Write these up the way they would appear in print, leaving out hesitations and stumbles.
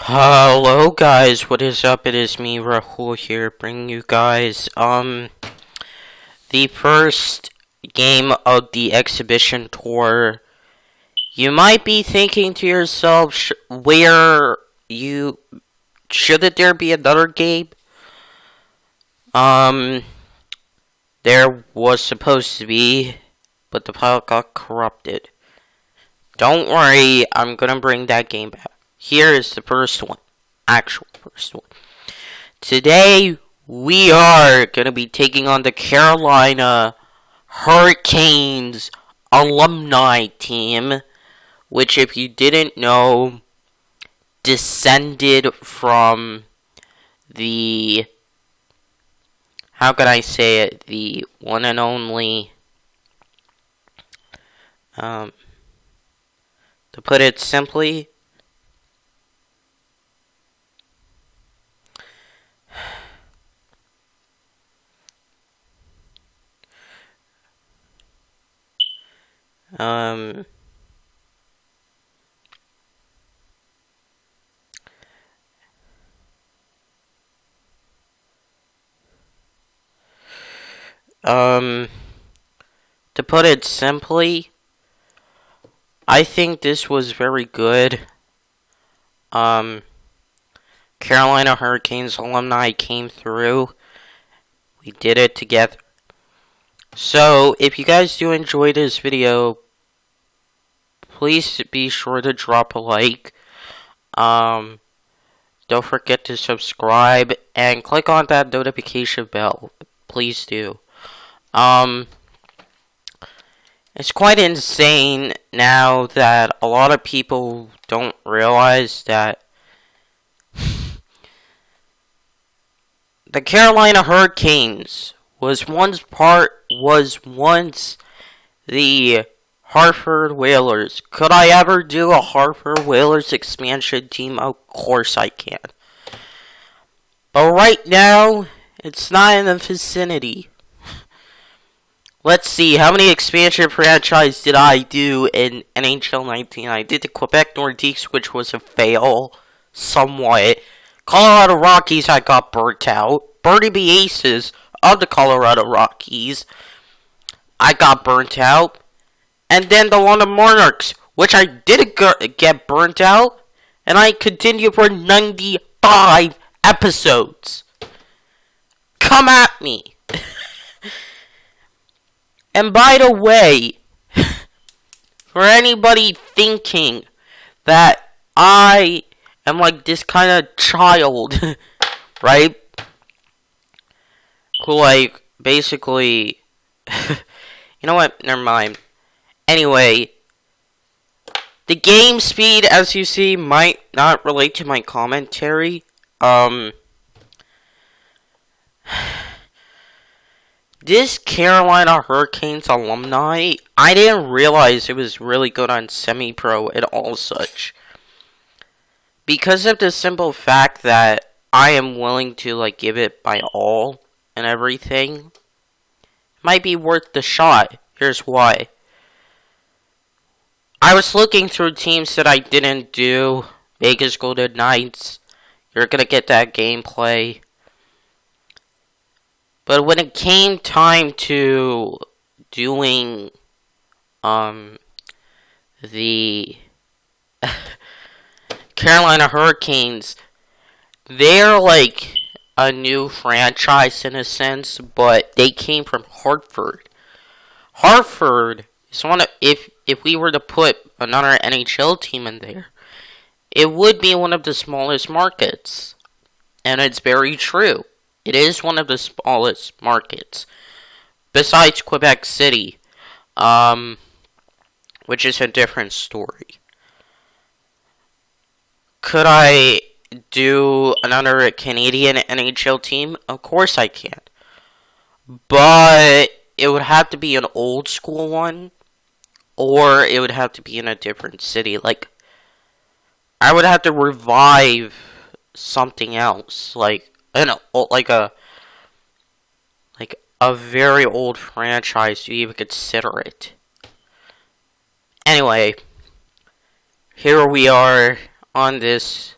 Hello guys, what is up? It is me, Rahul here, bringing you guys, the first game of the exhibition tour. You might be thinking to yourself, shouldn't there be another game? There was supposed to be, but the file got corrupted. Don't worry, I'm gonna bring that game back. Here is the first one. Actual first one. Today, we are going to be taking on the Carolina Hurricanes alumni team, which, if you didn't know, descended from the, how can I say it, the one and only, to put it simply, to put it simply, I think this was very good. Carolina Hurricanes alumni came through. We did it together. So, if you guys do enjoy this video, please be sure to drop a like. Don't forget to subscribe and click on that notification bell. Please do. It's quite insane now that a lot of people don't realize that the Carolina Hurricanes was once the Hartford Whalers. Could I ever do a Hartford Whalers expansion team? Of course I can. But right now, it's not in the vicinity. Let's see, how many expansion franchise did I do in NHL 19? I did the Quebec Nordiques, which was a fail, somewhat. Colorado Rockies, I got burnt out. Burnaby Aces of the Colorado Rockies, I got burnt out. And then the London Monarchs, which I didn't get burnt out, and I continued for 95 episodes. Come at me. And by the way, for anybody thinking that I am like this kind of child, right? Who like basically, you know what? Never mind. Anyway, the game speed, as you see, might not relate to my commentary. This Carolina Hurricanes alumni, I didn't realize it was really good on semi-pro and all such. Because of the simple fact that I am willing to like give it my all and everything, might be worth the shot. Here's why. I was looking through teams that I didn't do. Vegas Golden Knights. You're gonna get that gameplay. But when it came time to doing the Carolina Hurricanes, they're like a new franchise in a sense, but they came from Hartford. Hartford is one of, if we were to put another NHL team in there, it would be one of the smallest markets. And it's very true. It is one of the smallest markets, besides Quebec City, which is a different story. Could I do another Canadian NHL team? Of course I can. But it would have to be an old school one, or it would have to be in a different city. Like, I would have to revive something else, like a very old franchise to even consider it. Anyway, here we are on this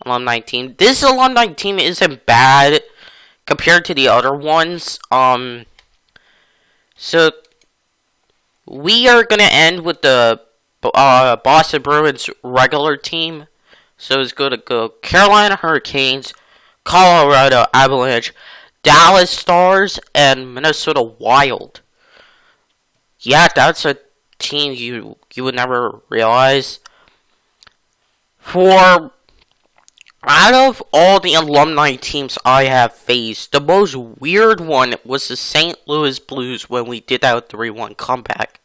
alumni team. This alumni team isn't bad compared to the other ones. So we are gonna end with the Boston Bruins regular team. So it's going to go Carolina Hurricanes, Colorado Avalanche, Dallas Stars, and Minnesota Wild. Yeah, that's a team you would never realize. For out of all the alumni teams I have faced, the most weird one was the St. Louis Blues when we did that 3-1 comeback.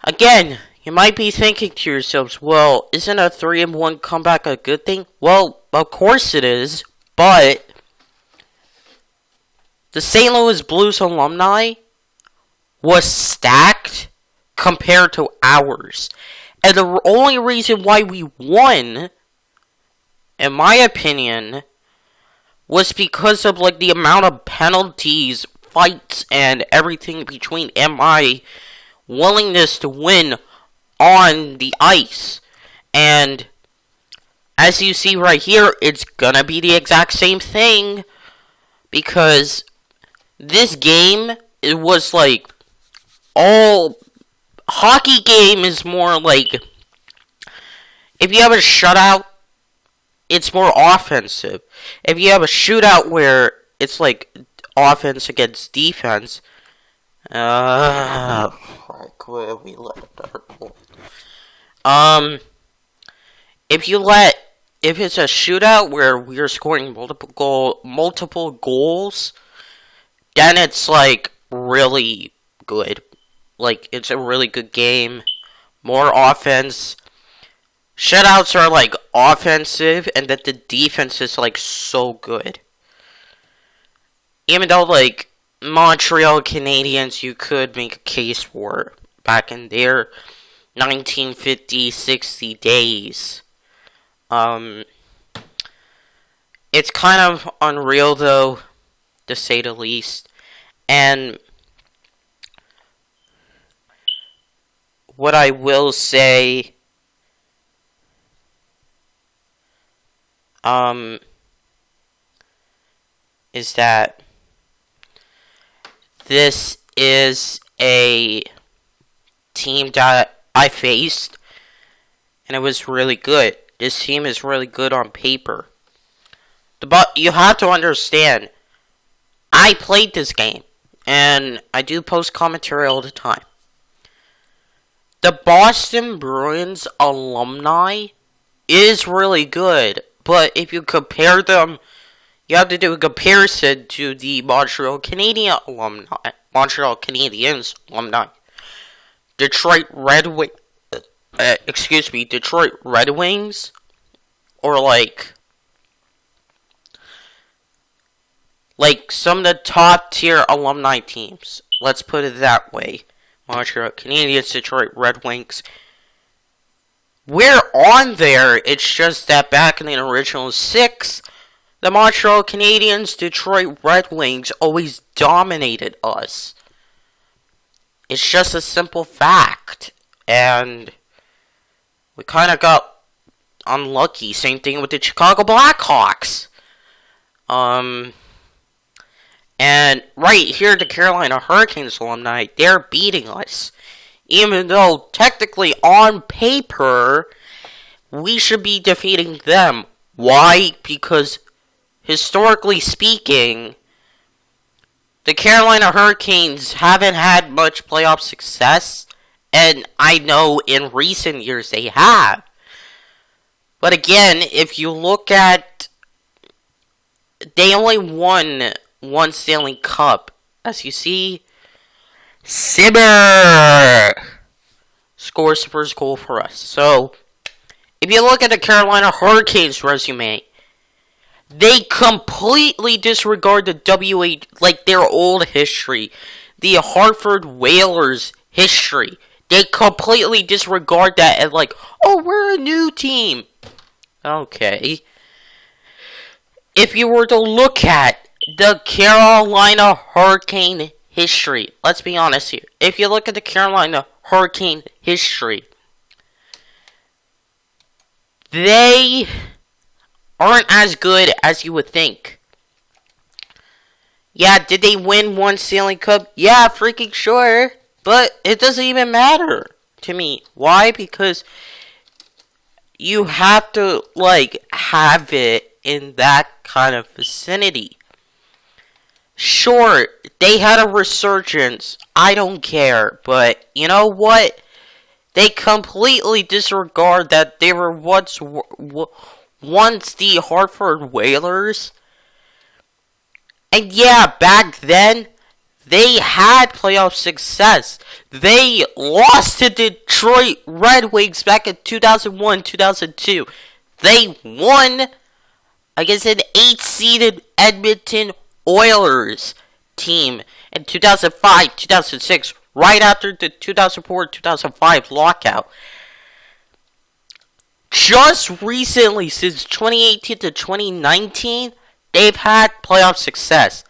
Again, you might be thinking to yourselves, well, isn't a 3-1 comeback a good thing? Well, of course it is, but the St. Louis Blues alumni was stacked compared to ours. And the only reason why we won, in my opinion, was because of like the amount of penalties, fights, and everything between and my willingness to win on the ice. And as you see right here, it's gonna be the exact same thing, because this game, it was like all hockey game is more like, if you have a shutout, it's more offensive. If you have a shootout where it's like offense against defense, if it's a shootout where we're scoring multiple goals, then it's like really good. Like, it's a really good game. More offense. Shutouts are like offensive, and that the defense is like so good. Even though like Montreal Canadiens, you could make a case for back in their 1950-60 days. It's kind of unreal though, to say the least. And what I will say, is that this is a team that I faced, and it was really good. This team is really good on paper. But you have to understand, I played this game, and I do post commentary all the time. The Boston Bruins alumni is really good, but if you compare them, you have to do a comparison to the Montreal Canadiens alumni. Detroit Red Wings, or like some of the top tier alumni teams. Let's put it that way. Montreal Canadiens, Detroit Red Wings. We're on there. It's just that back in the original 6, the Montreal Canadiens, Detroit Red Wings always dominated us. It's just a simple fact. And we kind of got unlucky. Same thing with the Chicago Blackhawks. And right here, the Carolina Hurricanes alumni, they're beating us. Even though, technically, on paper, we should be defeating them. Why? Because, historically speaking, the Carolina Hurricanes haven't had much playoff success. And I know in recent years they have. But again, if you look at, they only won one Stanley Cup. As you see, Simmer scores the first goal for us. So, if you look at the Carolina Hurricanes resume, they completely disregard the like their old history, the Hartford Whalers history. They completely disregard that and like, oh, we're a new team. Okay. If you were to look at the Carolina Hurricane history, let's be honest here. If you look at the Carolina Hurricane history, they aren't as good as you would think. Yeah, did they win one Stanley Cup? Yeah, freaking sure. But it doesn't even matter to me. Why? Because you have to, like, have it in that kind of vicinity. Sure, they had a resurgence. I don't care. But, you know what? They completely disregard that they were once the Hartford Whalers. And yeah, back then, they had playoff success. They lost to Detroit Red Wings back in 2001, 2002. They won against an 8-seeded Edmonton Oilers team in 2005, 2006, right after the 2004-2005 lockout. Just recently, since 2018 to 2019, they've had playoff success.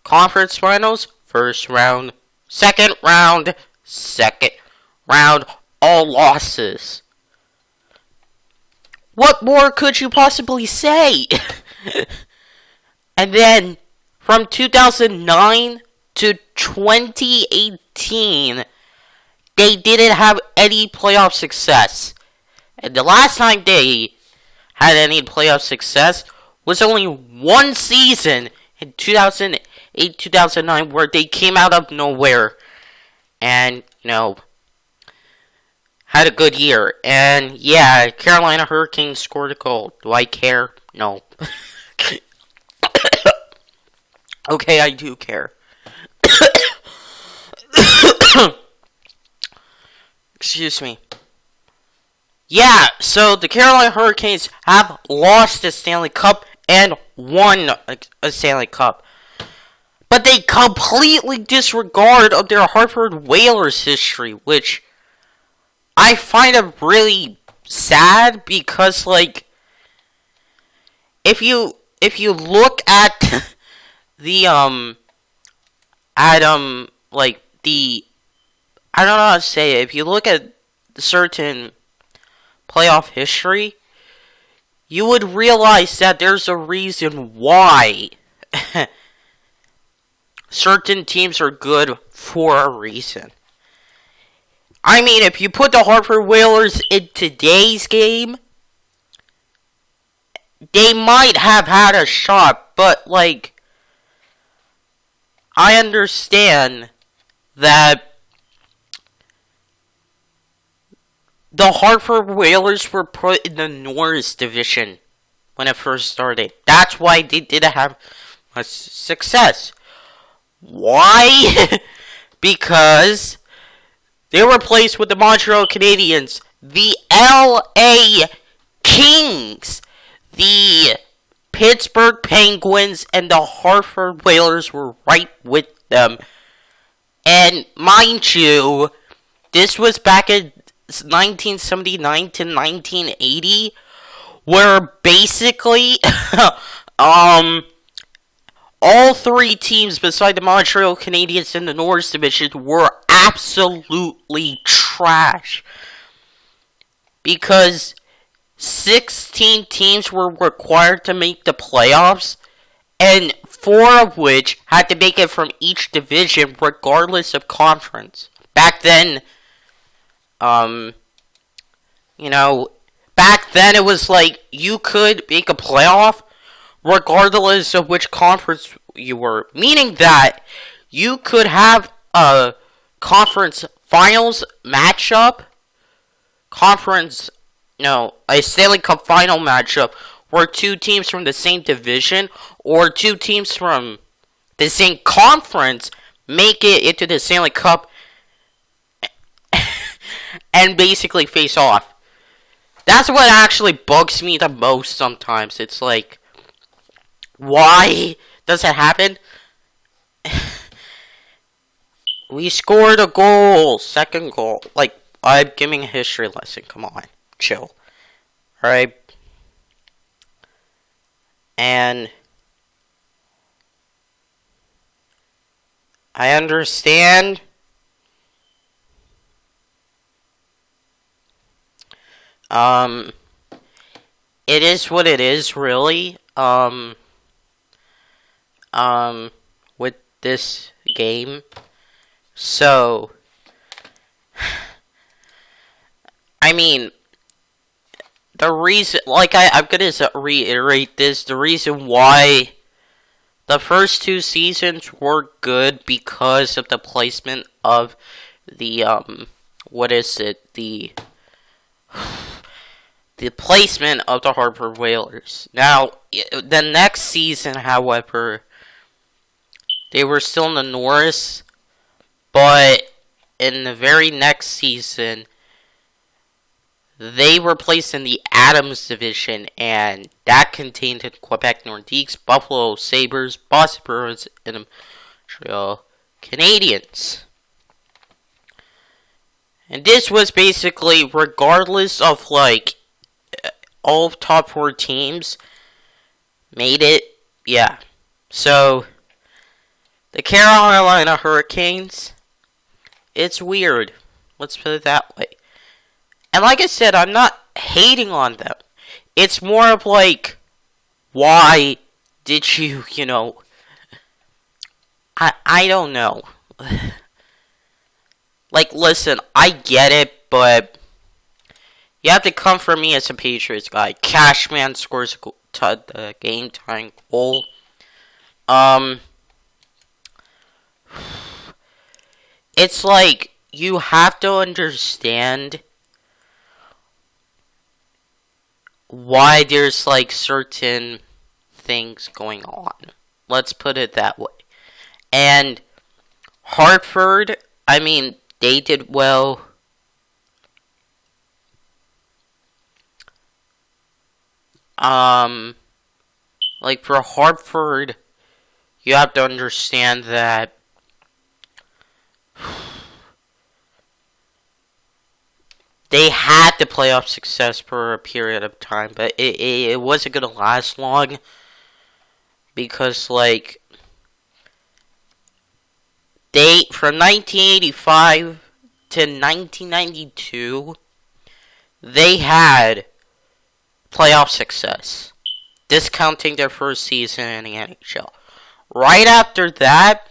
Conference finals, first round, second round, all losses. What more could you possibly say? And then, from 2009 to 2018, they didn't have any playoff success. And the last time they had any playoff success was only one season in 2008-2009 where they came out of nowhere and, had a good year. And yeah, Carolina Hurricanes scored a goal. Do I care? No. Okay, I do care. Excuse me. Yeah, so the Carolina Hurricanes have lost the Stanley Cup and won a Stanley Cup. But they completely disregard of their Hartford Whalers history, which I find it really sad because, like, if you look at the I don't know how to say it. If you look at certain playoff history, you would realize that there's a reason why certain teams are good for a reason. I mean, if you put the Hartford Whalers in today's game, they might have had a shot, but, like, I understand that the Hartford Whalers were put in the Norris division when it first started. That's why they didn't have much success. Why? Because they were placed with the Montreal Canadiens, the LA Kings, the Pittsburgh Penguins, and the Hartford Whalers were right with them. And mind you, this was back in 1979 to 1980, where basically all three teams beside the Montreal Canadiens in the Norris division were absolutely trash. Because 16 teams were required to make the playoffs, and 4 of which had to make it from each division regardless of conference. Back then, back then it was like you could make a playoff regardless of which conference you were. Meaning that you could have a conference finals matchup, a Stanley Cup final matchup where 2 teams from the same division or 2 teams from the same conference make it into the Stanley Cup and basically face off. That's what actually bugs me the most sometimes. It's like, why does it happen? We scored a goal, second goal. Like, I'm giving a history lesson. Come on, chill. Alright? And I understand it is what it is, really. With this game. So, I mean, the reason, like, I'm gonna reiterate this, the reason why the first two seasons were good because of the placement of the, the placement of the Hartford Whalers. Now, the next season, however, they were still in the Norris, but in the very next season, they were placed in the Adams division, and that contained the Quebec Nordiques, Buffalo Sabres, Boston Bruins, and Montreal Canadiens. And this was basically, regardless of, like, all top 4 teams made it, yeah. So, the Carolina Hurricanes, it's weird. Let's put it that way. And like I said, I'm not hating on them. It's more of like, why did you, I don't know. Like, listen, I get it, but you have to come for me as a Patriots guy. Cashman scores the game-tying goal. It's like, you have to understand why there's, like, certain things going on. Let's put it that way. And Hartford, I mean, they did well. Like, for Hartford, you have to understand that they had the playoff success for a period of time, but it wasn't going to last long because, like, from 1985 to 1992, they had playoff success, discounting their first season in the NHL. Right after that,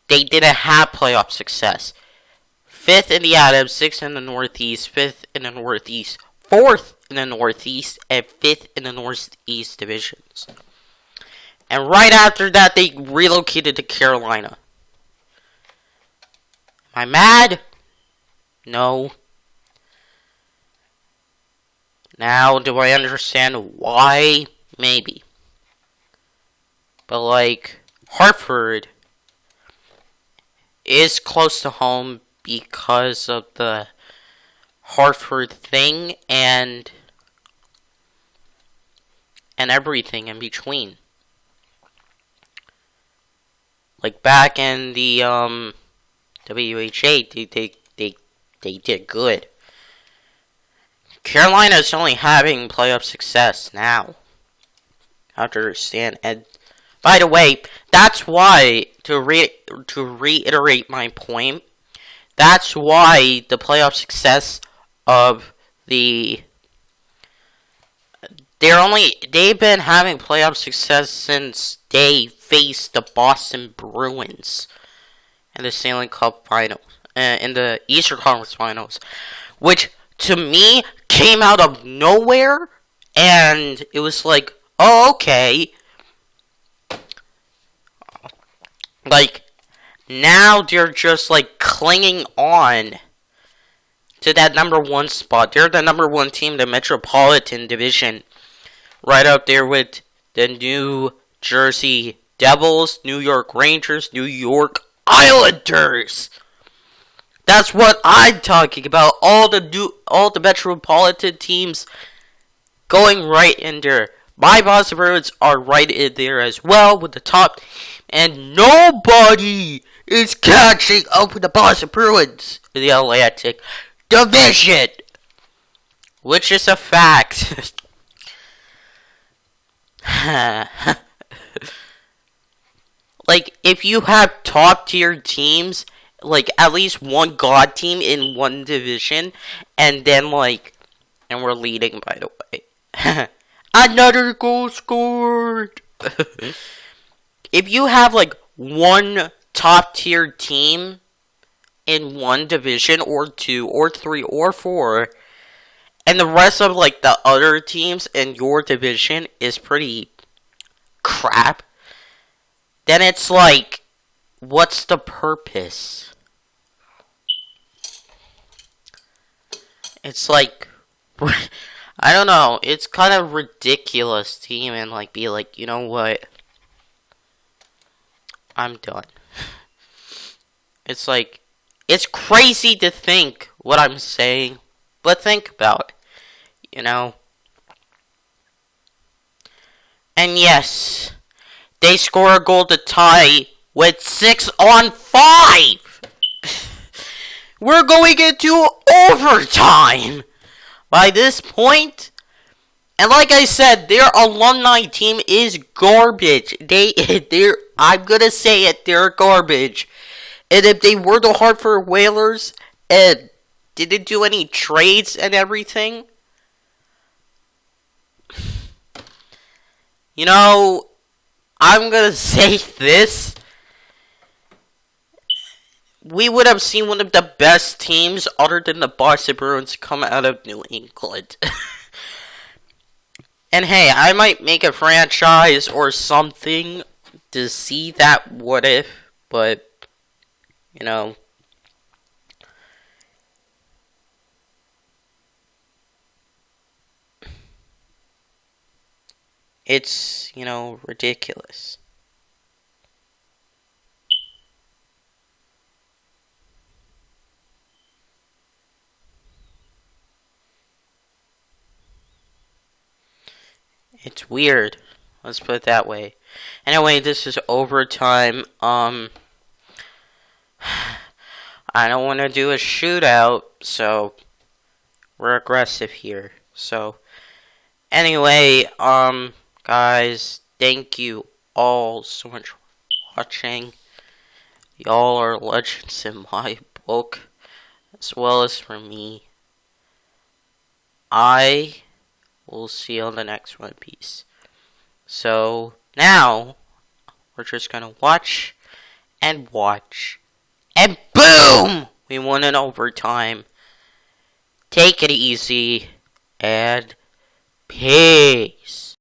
they didn't have playoff success. 5th in the Adams, 6th in the Northeast, 5th in the Northeast, 4th in the Northeast, and 5th in the Northeast divisions. And right after that, they relocated to Carolina. Am I mad? No. Now, do I understand why? Maybe. But, like, Hartford is close to home because of the Hartford thing and everything in between. Like, back in the WHA, they did good. Carolina's only having playoff success now. I have to understand. And by the way, that's why, to reiterate my point, that's why the playoff success of they've been having playoff success since they faced the Boston Bruins in the Stanley Cup Finals, in the Eastern Conference Finals, which to me came out of nowhere, and it was like, oh, okay. Like, now they're just, like, clinging on to that number 1 spot. They're the number 1 team in the Metropolitan Division. Right out there with the New Jersey Devils, New York Rangers, New York Islanders. That's what I'm talking about. All the Metropolitan teams going right in there. My Boston Bruins are right in there as well with the top. And nobody is catching up with the Boston Bruins in the Atlantic Division. Which is a fact. Like, if you have top tier teams, like, at least one god team in one division, and then, like, and we're leading, by the way. Another goal scored! If you have like one top tier team in one division, or two, or three, or four, and the rest of like the other teams in your division is pretty crap, then it's like, what's the purpose? It's like, I don't know, it's kind of ridiculous to even like be like, you know what? I'm done. It's like, it's crazy to think what I'm saying, but think about it, you know? And yes, they score a goal to tie with 6 on 5! We're going into overtime! By this point, and like I said, their alumni team is garbage. I'm gonna say it, they're garbage. And if they were the Hartford Whalers and didn't do any trades and everything, you know, I'm gonna say this. We would have seen one of the best teams other than the Boston Bruins come out of New England. And hey, I might make a franchise or something to see that what if, but, you know, it's, you know, ridiculous. It's weird. Let's put it that way. Anyway, this is overtime. I don't want to do a shootout, so we're aggressive here. So, anyway, guys, thank you all so much for watching. Y'all are legends in my book, as well as for me. We'll see you on the next one. Peace. So, now, we're just gonna watch, and boom! We won in overtime. Take it easy, and peace.